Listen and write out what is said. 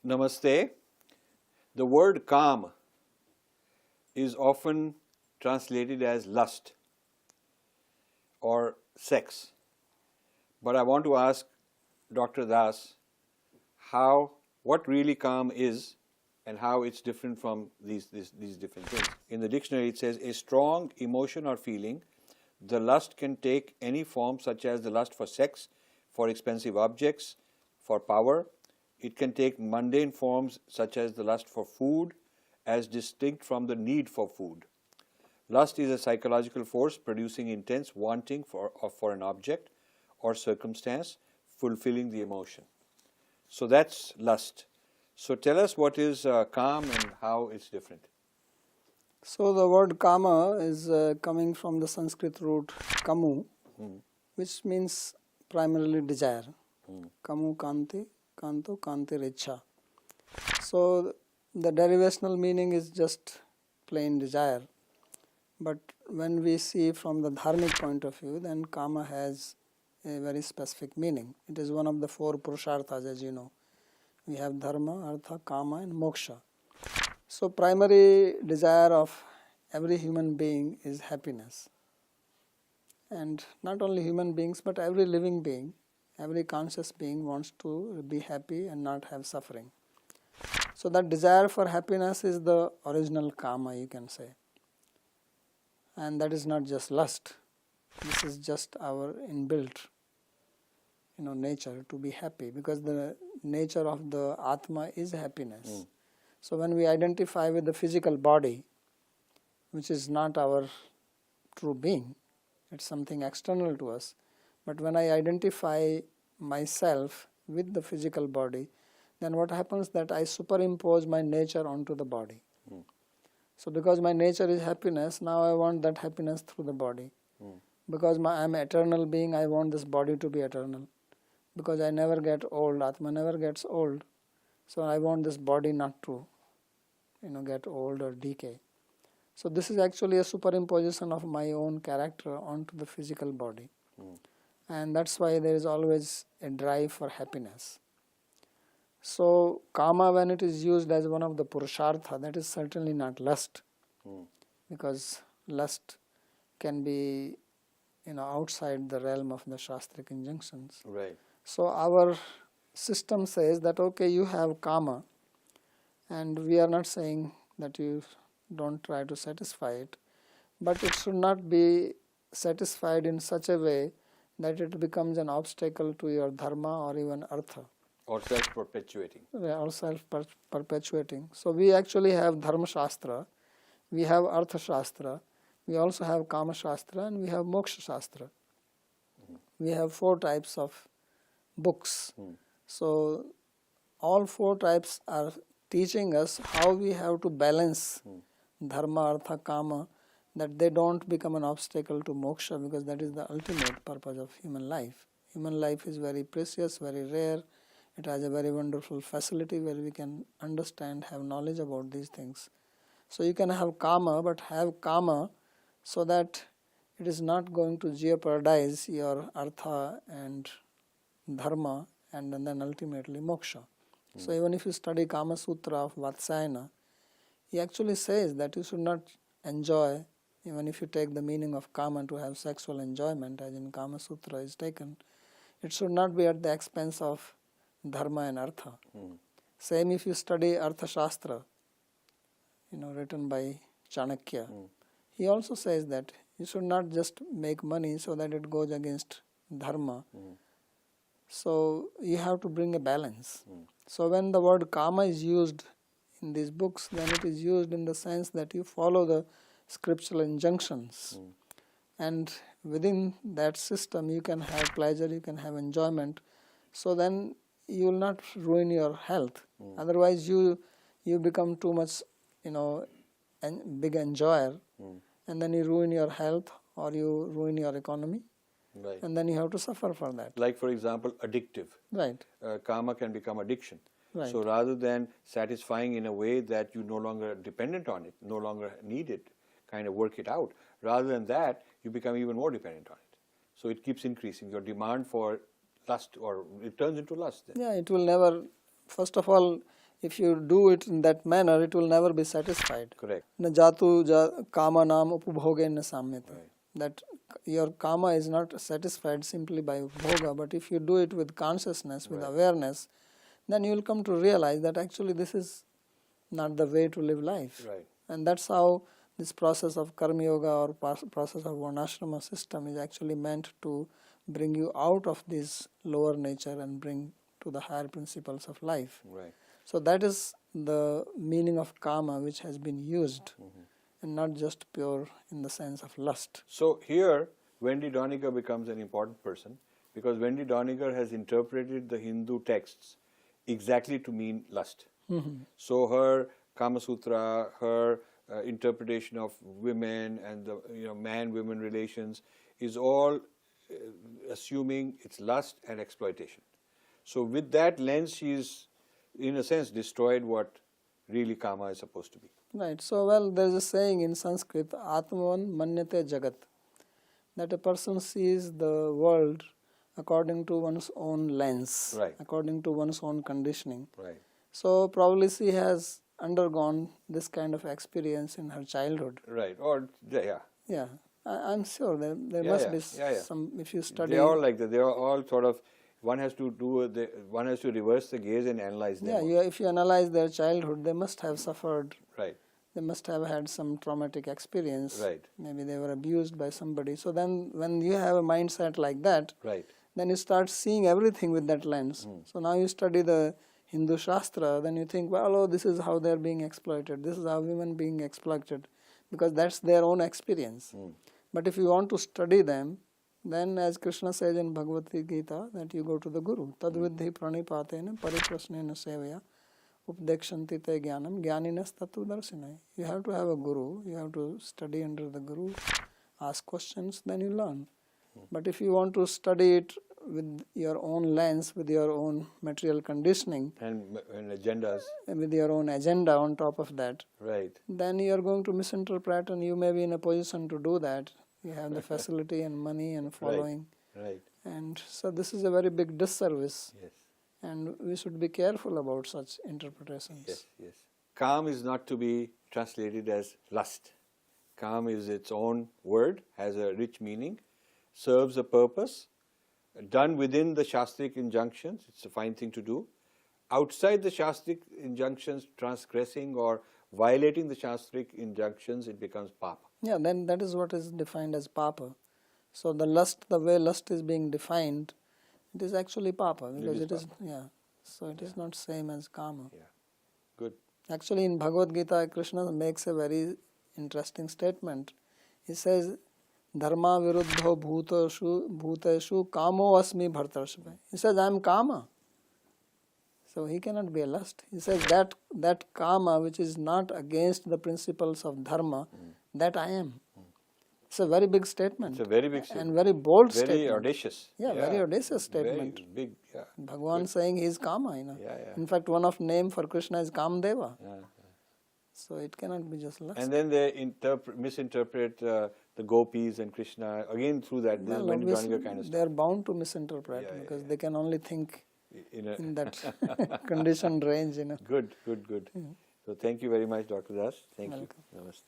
Namaste. The word Kāma is often translated as lust or sex. But I want to ask Dr. Das what really Kāma is and how it's different from these different things. In the dictionary it says, a strong emotion or feeling. The lust can take any form, such as the lust for sex, for expensive objects, for power. It can take mundane forms such as the lust for food, as distinct from the need for food. Lust is a psychological force producing intense wanting for an object or circumstance, fulfilling the emotion. So that's lust. So tell us what is Kāma and how it's different. So the word Kāma is coming from the Sanskrit root kamu, which means primarily desire. Kamu kanti, kanto kanti richa. So the derivational meaning is just plain desire. But when we see from the dharmic point of view, then Kāma has a very specific meaning. It is one of the four purusharthas, as you know. We have dharma, artha, Kāma and moksha. So primary desire of every human being is happiness. And not only human beings, but every living being, every conscious being wants to be happy and not have suffering. So that desire for happiness is the original Kāma, you can say. And that is not just lust. This is just our inbuilt nature to be happy, because the nature of the Atma is happiness. So when we identify with the physical body, which is not our true being, it's something external to us. But when I identify myself with the physical body, then what happens that I superimpose my nature onto the body. So because my nature is happiness, now I want that happiness through the body. Because I am an eternal being, I want this body to be eternal. Because I never get old, Atma never gets old. So I want this body not to get old or decay. So this is actually a superimposition of my own character onto the physical body. And that's why there is always a drive for happiness. So Kāma, when it is used as one of the purushartha, that is certainly not lust. Because lust can be outside the realm of the Shastric injunctions. Right. So our system says that okay, you have Kāma, and we are not saying that you don't try to satisfy it, but it should not be satisfied in such a way that it becomes an obstacle to your dharma or even artha. Or self-perpetuating. Or self-perpetuating. So we actually have Dharma Shastra, we have Artha Shastra, we also have Kāma Shastra, and we have Moksha Shastra. We have 4 types of books. So all 4 types are teaching us how we have to balance Dharma, Artha, Kāma, that they don't become an obstacle to moksha, because that is the ultimate purpose of human life. Human life is very precious, very rare. It has a very wonderful facility where we can understand, have knowledge about these things. So you can have Kāma, but have Kāma so that it is not going to jeopardize your Artha and Dharma and then ultimately moksha. So even if you study Kāma Sutra of Vatsyayana, he actually says that you should not enjoy, even if you take the meaning of Kāma to have sexual enjoyment, as in Kāma Sutra is taken, it should not be at the expense of Dharma and Artha. Same if you study Artha Shastra, written by Chanakya. He also says that you should not just make money so that it goes against Dharma. So you have to bring a balance. So when the word Kāma is used in these books, then it is used in the sense that you follow the scriptural injunctions. And within that system you can have pleasure, you can have enjoyment. So then you will not ruin your health. Otherwise you become too much big enjoyer, and then you ruin your health or you ruin your economy. Right. And then you have to suffer for that. Like for example, addictive. Right. Kāma can become addiction. Right. So rather than satisfying in a way that you no longer dependent on it, no longer need it, kind of work it out, rather than that you become even more dependent on it. So it keeps increasing your demand for lust, or it turns into lust then. Yeah, it will never, first of all, if you do it in that manner, it will never be satisfied. Correct. Na jatu kama nam upabhoge na samyate. Right. That your kama is not satisfied simply by upabhoga, but if you do it with consciousness, with awareness, then you will come to realize that actually this is not the way to live life. Right. And that's how this process of karma yoga or process of varnashrama system is actually meant to bring you out of this lower nature and bring to the higher principles of life. Right. So that is the meaning of Kāma which has been used, and not just pure in the sense of lust. So here, Wendy Doniger becomes an important person because Wendy Doniger has interpreted the Hindu texts exactly to mean lust. So her Kama Sutra, her interpretation of women and the man-women relations is all assuming it's lust and exploitation. So with that lens, she is, in a sense, destroyed what really Kama is supposed to be. Right. So, well, there is a saying in Sanskrit, Atmavan Manyate Jagat, that a person sees the world according to one's own lens, Right. according to one's own conditioning. Right. So, probably she has undergone this kind of experience in her childhood. Right. Or, yeah. Yeah, I'm sure there Yeah, must yeah, be yeah, yeah. some, if you study. They are all like that. They are all sort of, one has to reverse the gaze and analyze them. Yeah, if you analyze their childhood, they must have suffered. Right. They must have had some traumatic experience. Right. Maybe they were abused by somebody. So then when you have a mindset like that, Right. then you start seeing everything with that lens. So now you study the Hindu Shastra, then you think, well, oh, this is how they're being exploited. This is how women being exploited. Because that's their own experience. But if you want to study them, then as Krishna says in Bhagavad Gita, that you go to the Guru. Tadvidhi pranipatena pariprasnena sevaya updekshanti te jnanam jnaninas tatu darsinai. You have to have a Guru. You have to study under the Guru, ask questions, then you learn. But if you want to study it with your own lens, with your own material conditioning, And agendas. and with your own agenda on top of that, Right. then you are going to misinterpret, and you may be in a position to do that. You have the facility and money and following. Right. And so this is a very big disservice, Yes. and we should be careful about such interpretations. Yes. Yes. Calm is not to be translated as lust. Calm is its own word, has a rich meaning, serves a purpose, done within the Shastric injunctions. It's a fine thing to do. Outside the Shastric injunctions, transgressing or violating the Shastric injunctions, it becomes papa. Yeah, then that is what is defined as papa. So the lust, the way lust is being defined, it is actually papa, because it is, so it is not same as Kāma. Yeah. Good. Actually, in Bhagavad Gita, Krishna makes a very interesting statement. He says, Dharma viruddho bhuteshu kamo asmi bhartarshva. He says, I am Kāma. So he cannot be a lust. He says that Kāma which is not against the principles of dharma, that I am. It's a very big statement. It's a very big statement. And very bold Very statement. audacious. Yeah, very audacious statement. Very big, yeah. Bhagavan saying he is Kāma, Yeah, yeah. In fact, one of name for Krishna is Kamdeva. Yeah. So it cannot be just lust. And then they misinterpret the gopis and Krishna, again through that, this Well, Wendy obviously, Doniger kind of they stuff. are bound to misinterpret, Yeah, because they can only think In a in that conditioned range. Good. So thank you very much, Dr. Das. Thank Welcome. you. Namaste.